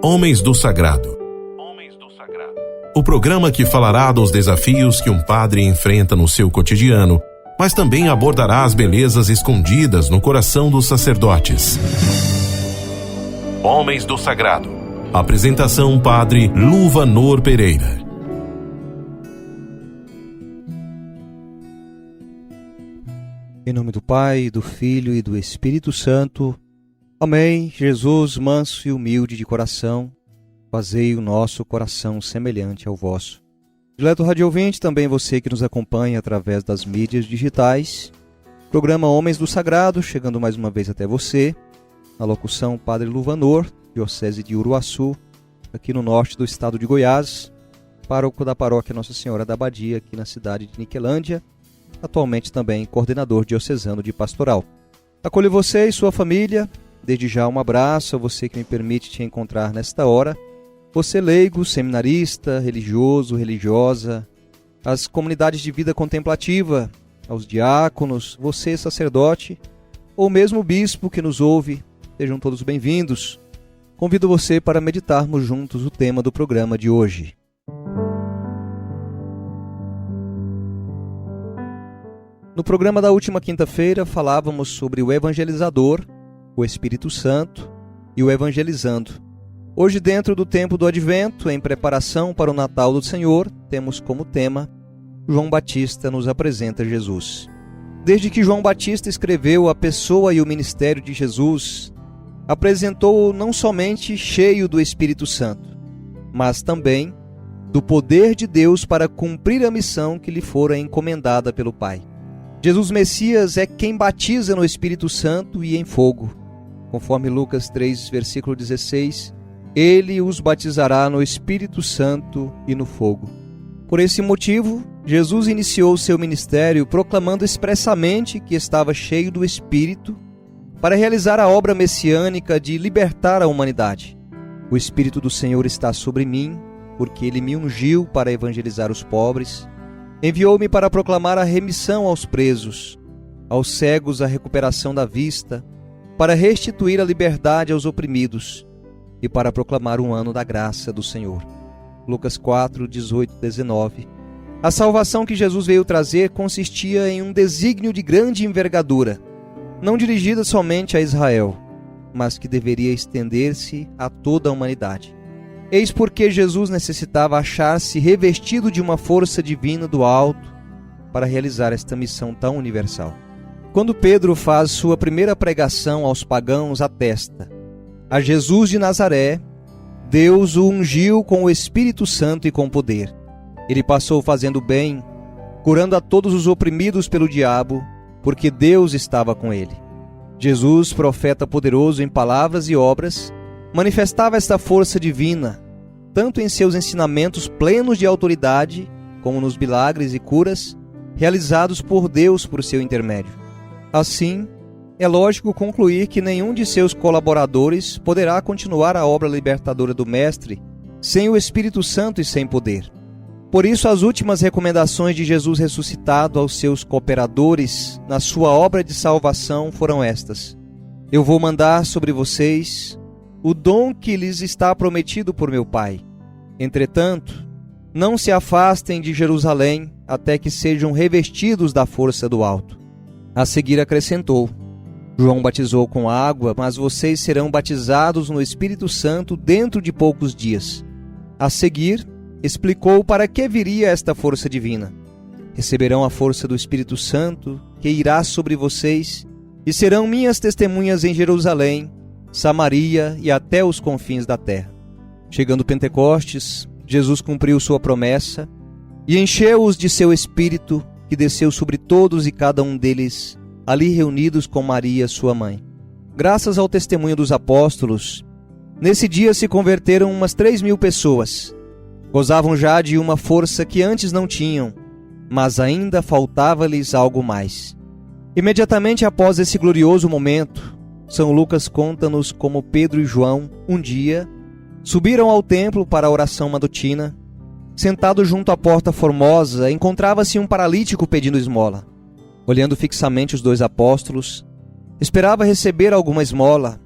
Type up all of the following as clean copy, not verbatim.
Homens do Sagrado. O programa que falará dos desafios que um padre enfrenta no seu cotidiano, mas também abordará as belezas escondidas no coração dos sacerdotes. Homens do Sagrado. Apresentação: Padre Luvanor Pereira. Em nome do Pai, do Filho e do Espírito Santo. Amém. Jesus, manso e humilde de coração, fazei o nosso coração semelhante ao vosso. Dileto rádio ouvinte, também você que nos acompanha através das mídias digitais. Programa Homens do Sagrado, chegando mais uma vez até você. Na locução, Padre Luvanor, Diocese de Uruaçu, aqui no norte do estado de Goiás. Pároco da paróquia Nossa Senhora da Abadia, aqui na cidade de Niquelândia. Atualmente também coordenador diocesano de pastoral. Acolho você e sua família. Desde já um abraço a você que me permite te encontrar nesta hora. Você leigo, seminarista, religioso, religiosa, as comunidades de vida contemplativa, aos diáconos, você sacerdote, ou mesmo bispo que nos ouve, sejam todos bem-vindos. Convido você para meditarmos juntos o tema do programa de hoje. No programa da última quinta-feira falávamos sobre o evangelizador, o Espírito Santo e o evangelizando. Hoje, dentro do tempo do Advento, em preparação para o Natal do Senhor, temos como tema João Batista nos apresenta Jesus. Desde que João Batista escreveu a pessoa e o ministério de Jesus, apresentou-o não somente cheio do Espírito Santo, mas também do poder de Deus para cumprir a missão que lhe fora encomendada pelo Pai. Jesus Messias é quem batiza no Espírito Santo e em fogo. Conforme Lucas 3, versículo 16, ele os batizará no Espírito Santo e no fogo. Por esse motivo, Jesus iniciou seu ministério proclamando expressamente que estava cheio do Espírito para realizar a obra messiânica de libertar a humanidade. O Espírito do Senhor está sobre mim, porque ele me ungiu para evangelizar os pobres, enviou-me para proclamar a remissão aos presos, aos cegos a recuperação da vista, para restituir a liberdade aos oprimidos e para proclamar um ano da graça do Senhor. Lucas 4, 18, 19. A salvação que Jesus veio trazer consistia em um desígnio de grande envergadura, não dirigida somente a Israel, mas que deveria estender-se a toda a humanidade. Eis porque Jesus necessitava achar-se revestido de uma força divina do alto para realizar esta missão tão universal. Quando Pedro faz sua primeira pregação aos pagãos, atesta: a Jesus de Nazaré, Deus o ungiu com o Espírito Santo e com poder. Ele passou fazendo bem, curando a todos os oprimidos pelo diabo, porque Deus estava com ele. Jesus, profeta poderoso em palavras e obras, manifestava esta força divina, tanto em seus ensinamentos plenos de autoridade, como nos milagres e curas, realizados por Deus por seu intermédio. Assim, é lógico concluir que nenhum de seus colaboradores poderá continuar a obra libertadora do Mestre sem o Espírito Santo e sem poder. Por isso, as últimas recomendações de Jesus ressuscitado aos seus cooperadores na sua obra de salvação foram estas: eu vou mandar sobre vocês o dom que lhes está prometido por meu Pai. Entretanto, não se afastem de Jerusalém até que sejam revestidos da força do alto. A seguir acrescentou: João batizou com água, mas vocês serão batizados no Espírito Santo dentro de poucos dias. A seguir, explicou para que viria esta força divina. Receberão a força do Espírito Santo, que irá sobre vocês, e serão minhas testemunhas em Jerusalém, Samaria e até os confins da terra. Chegando Pentecostes, Jesus cumpriu sua promessa e encheu-os de seu Espírito, que desceu sobre todos e cada um deles, ali reunidos com Maria, sua mãe. Graças ao testemunho dos apóstolos, nesse dia se converteram umas 3.000 pessoas. Gozavam já de uma força que antes não tinham, mas ainda faltava-lhes algo mais. Imediatamente após esse glorioso momento, São Lucas conta-nos como Pedro e João, um dia, subiram ao templo para a oração matutina. Sentado junto à porta formosa, encontrava-se um paralítico pedindo esmola. Olhando fixamente os dois apóstolos, esperava receber alguma esmola,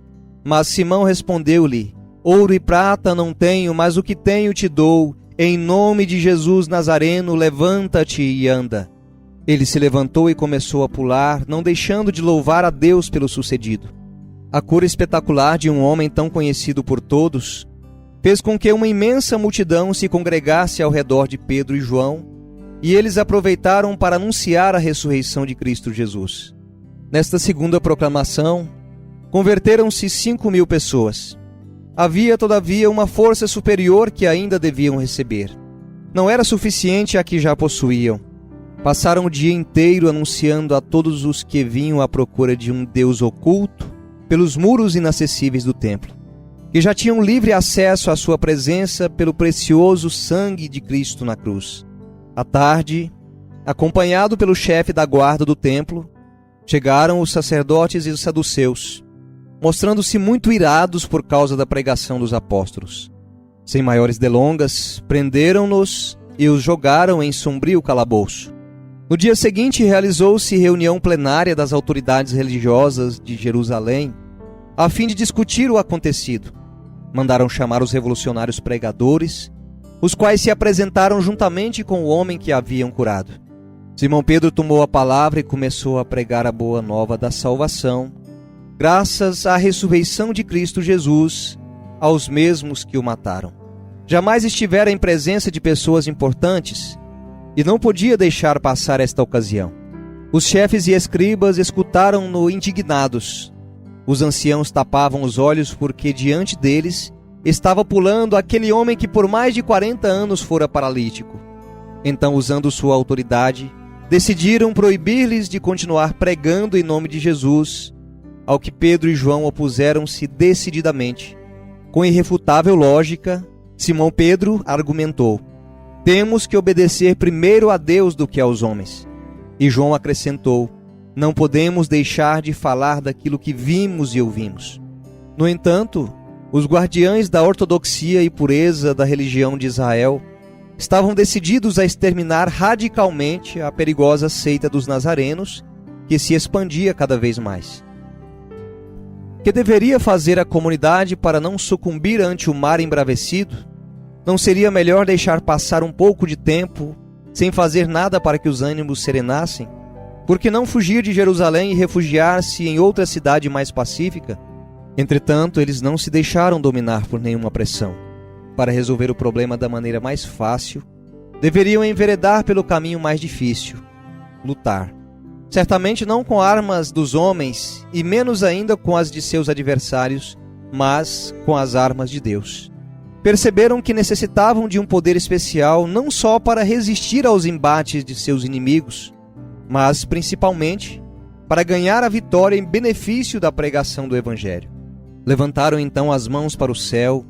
mas Simão respondeu-lhe: Ouro e prata não tenho, mas o que tenho te dou. Em nome de Jesus Nazareno, levanta-te e anda. Ele se levantou e começou a pular, não deixando de louvar a Deus pelo sucedido. A cura espetacular de um homem tão conhecido por todos fez com que uma imensa multidão se congregasse ao redor de Pedro e João, e eles aproveitaram para anunciar a ressurreição de Cristo Jesus. Nesta segunda proclamação, converteram-se 5.000 pessoas. Havia, todavia, uma força superior que ainda deviam receber. Não era suficiente a que já possuíam. Passaram o dia inteiro anunciando a todos os que vinham à procura de um Deus oculto pelos muros inacessíveis do templo, que já tinham livre acesso à sua presença pelo precioso sangue de Cristo na cruz. À tarde, acompanhado pelo chefe da guarda do templo, chegaram os sacerdotes e os saduceus, mostrando-se muito irados por causa da pregação dos apóstolos. Sem maiores delongas, prenderam-nos e os jogaram em sombrio calabouço. No dia seguinte, realizou-se reunião plenária das autoridades religiosas de Jerusalém, a fim de discutir o acontecido. Mandaram chamar os revolucionários pregadores, os quais se apresentaram juntamente com o homem que haviam curado. Simão Pedro tomou a palavra e começou a pregar a boa nova da salvação, graças à ressurreição de Cristo Jesus, aos mesmos que o mataram. Jamais estivera em presença de pessoas importantes e não podia deixar passar esta ocasião. Os chefes e escribas escutaram-no indignados. Os anciãos tapavam os olhos porque diante deles estava pulando aquele homem que por mais de 40 anos fora paralítico. Então, usando sua autoridade, decidiram proibir-lhes de continuar pregando em nome de Jesus, ao que Pedro e João opuseram-se decididamente. Com irrefutável lógica, Simão Pedro argumentou: temos que obedecer primeiro a Deus do que aos homens. E João acrescentou: não podemos deixar de falar daquilo que vimos e ouvimos. No entanto, os guardiães da ortodoxia e pureza da religião de Israel estavam decididos a exterminar radicalmente a perigosa seita dos nazarenos, que se expandia cada vez mais. O que deveria fazer a comunidade para não sucumbir ante o mar embravecido? Não seria melhor deixar passar um pouco de tempo sem fazer nada para que os ânimos serenassem? Por que não fugir de Jerusalém e refugiar-se em outra cidade mais pacífica? Entretanto, eles não se deixaram dominar por nenhuma pressão. Para resolver o problema da maneira mais fácil, deveriam enveredar pelo caminho mais difícil: lutar. Certamente não com armas dos homens, e menos ainda com as de seus adversários, mas com as armas de Deus. Perceberam que necessitavam de um poder especial não só para resistir aos embates de seus inimigos, mas principalmente para ganhar a vitória em benefício da pregação do Evangelho. Levantaram então as mãos para o céu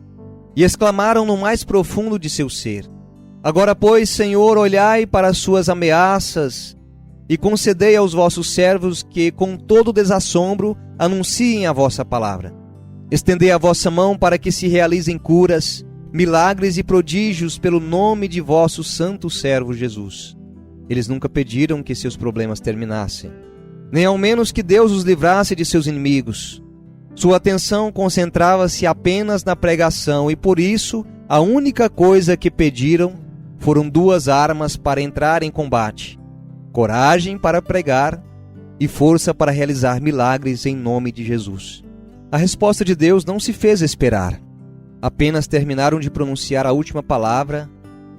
e exclamaram no mais profundo de seu ser: agora, pois, Senhor, olhai para as suas ameaças e concedei aos vossos servos que, com todo desassombro, anunciem a vossa palavra. Estendei a vossa mão para que se realizem curas, milagres e prodígios pelo nome de vosso santo servo Jesus. Eles nunca pediram que seus problemas terminassem, nem ao menos que Deus os livrasse de seus inimigos. Sua atenção concentrava-se apenas na pregação e, por isso, a única coisa que pediram foram 2 armas para entrar em combate: coragem para pregar e força para realizar milagres em nome de Jesus. A resposta de Deus não se fez esperar. Apenas terminaram de pronunciar a última palavra,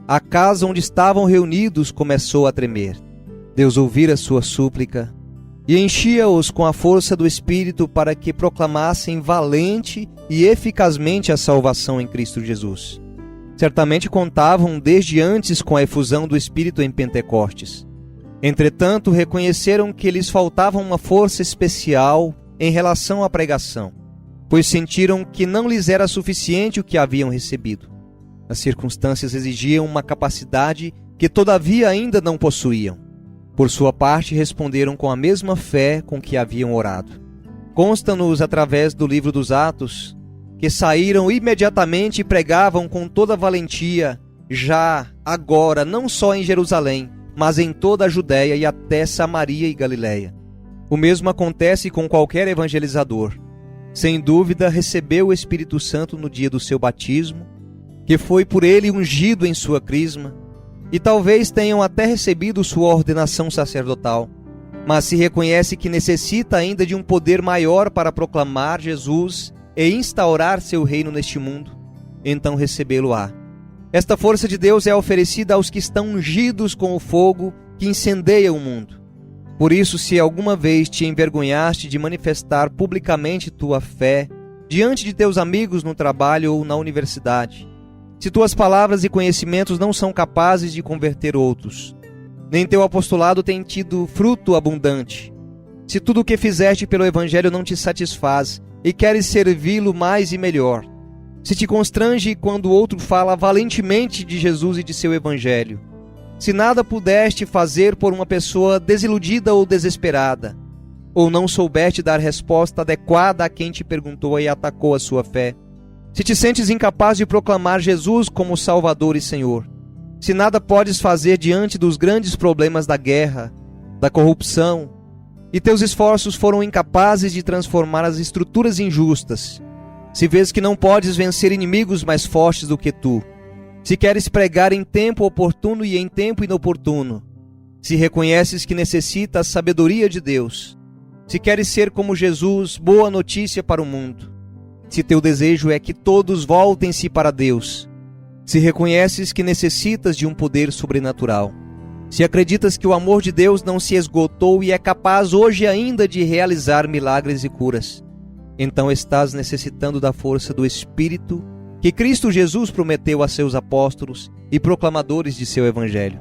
a casa onde estavam reunidos começou a tremer. Deus ouvira sua súplica e enchia-os com a força do Espírito para que proclamassem valente e eficazmente a salvação em Cristo Jesus. Certamente contavam desde antes com a efusão do Espírito em Pentecostes. Entretanto, reconheceram que lhes faltava uma força especial em relação à pregação, pois sentiram que não lhes era suficiente o que haviam recebido. As circunstâncias exigiam uma capacidade que todavia ainda não possuíam. Por sua parte, responderam com a mesma fé com que haviam orado. Consta-nos através do livro dos Atos que saíram imediatamente e pregavam com toda valentia, já agora não só em Jerusalém, mas em toda a Judéia e até Samaria e Galiléia. O mesmo acontece com qualquer evangelizador. sem dúvida recebeu o Espírito Santo no dia do seu batismo, que foi por ele ungido em sua crisma, e talvez tenham até recebido sua ordenação sacerdotal, mas se reconhece que necessita ainda de um poder maior para proclamar Jesus e instaurar seu reino neste mundo, então recebê-lo-á. Esta força de Deus é oferecida aos que estão ungidos com o fogo que incendeia o mundo. Por isso, se alguma vez te envergonhaste de manifestar publicamente tua fé diante de teus amigos no trabalho ou na universidade, se tuas palavras e conhecimentos não são capazes de converter outros, nem teu apostolado tem tido fruto abundante, se tudo o que fizeste pelo Evangelho não te satisfaz e queres servi-lo mais e melhor, se te constrange quando o outro fala valentemente de Jesus e de seu Evangelho, se nada pudeste fazer por uma pessoa desiludida ou desesperada, ou não soubeste dar resposta adequada a quem te perguntou e atacou a sua fé, se te sentes incapaz de proclamar Jesus como Salvador e Senhor, se nada podes fazer diante dos grandes problemas da guerra, da corrupção, e teus esforços foram incapazes de transformar as estruturas injustas, se vês que não podes vencer inimigos mais fortes do que tu, se queres pregar em tempo oportuno e em tempo inoportuno, se reconheces que necessitas sabedoria de Deus, se queres ser como Jesus, boa notícia para o mundo, se teu desejo é que todos voltem-se para Deus, se reconheces que necessitas de um poder sobrenatural, se acreditas que o amor de Deus não se esgotou e é capaz hoje ainda de realizar milagres e curas, então estás necessitando da força do Espírito que Cristo Jesus prometeu a seus apóstolos e proclamadores de seu Evangelho.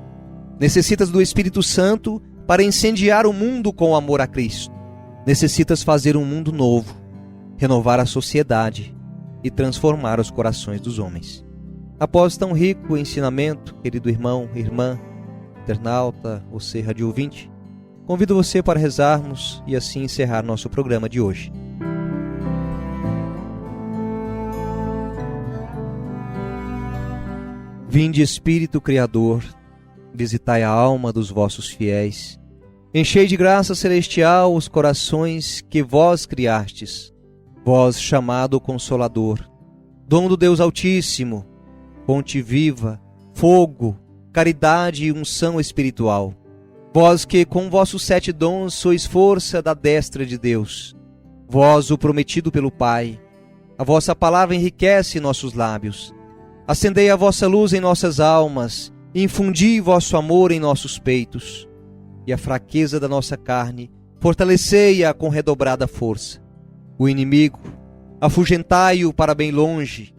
Necessitas do Espírito Santo para incendiar o mundo com amor a Cristo. Necessitas fazer um mundo novo, renovar a sociedade e transformar os corações dos homens. Após tão rico ensinamento, querido irmão, irmã, internauta, você rádio ouvinte, convido você para rezarmos e assim encerrar nosso programa de hoje. Vinde, Espírito Criador, visitai a alma dos vossos fiéis, enchei de graça celestial os corações que vós criastes, vós chamado Consolador, dom do Deus Altíssimo, fonte viva, fogo, caridade e unção espiritual. Vós que com vossos 7 dons sois força da destra de Deus, vós o prometido pelo Pai, a vossa palavra enriquece nossos lábios. Acendei a vossa luz em nossas almas, e infundi vosso amor em nossos peitos, e a fraqueza da nossa carne fortalecei-a com redobrada força. O inimigo, afugentai-o para bem longe,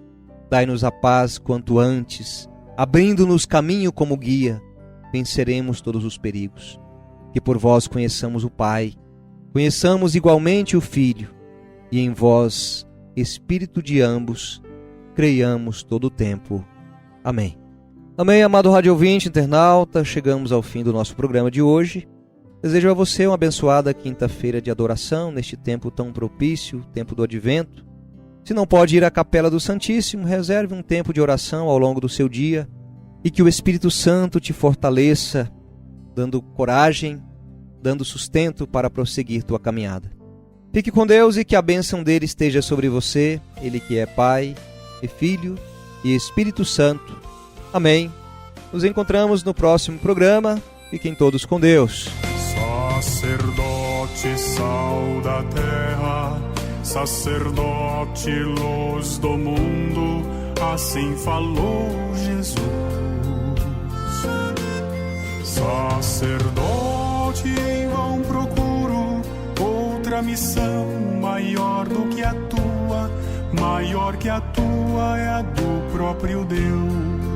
dai-nos a paz quanto antes, abrindo-nos caminho como guia, venceremos todos os perigos. Que por vós conheçamos o Pai, conheçamos igualmente o Filho, e em vós, Espírito de ambos, creiamos todo o tempo. Amém. Amém, amado rádio ouvinte, internauta, chegamos ao fim do nosso programa de hoje. Desejo a você uma abençoada quinta-feira de adoração, neste tempo tão propício, tempo do Advento. Se não pode ir à Capela do Santíssimo, reserve um tempo de oração ao longo do seu dia e que o Espírito Santo te fortaleça, dando coragem, dando sustento para prosseguir tua caminhada. Fique com Deus e que a bênção dele esteja sobre você, ele que é Pai e Filho e Espírito Santo. Amém. Nos encontramos no próximo programa. Fiquem todos com Deus. Sacerdote, sal da terra, sacerdote, luz do mundo, assim falou Jesus. Sacerdote, em vão procuro outra missão maior do que a tua, maior que a tua é a do próprio Deus.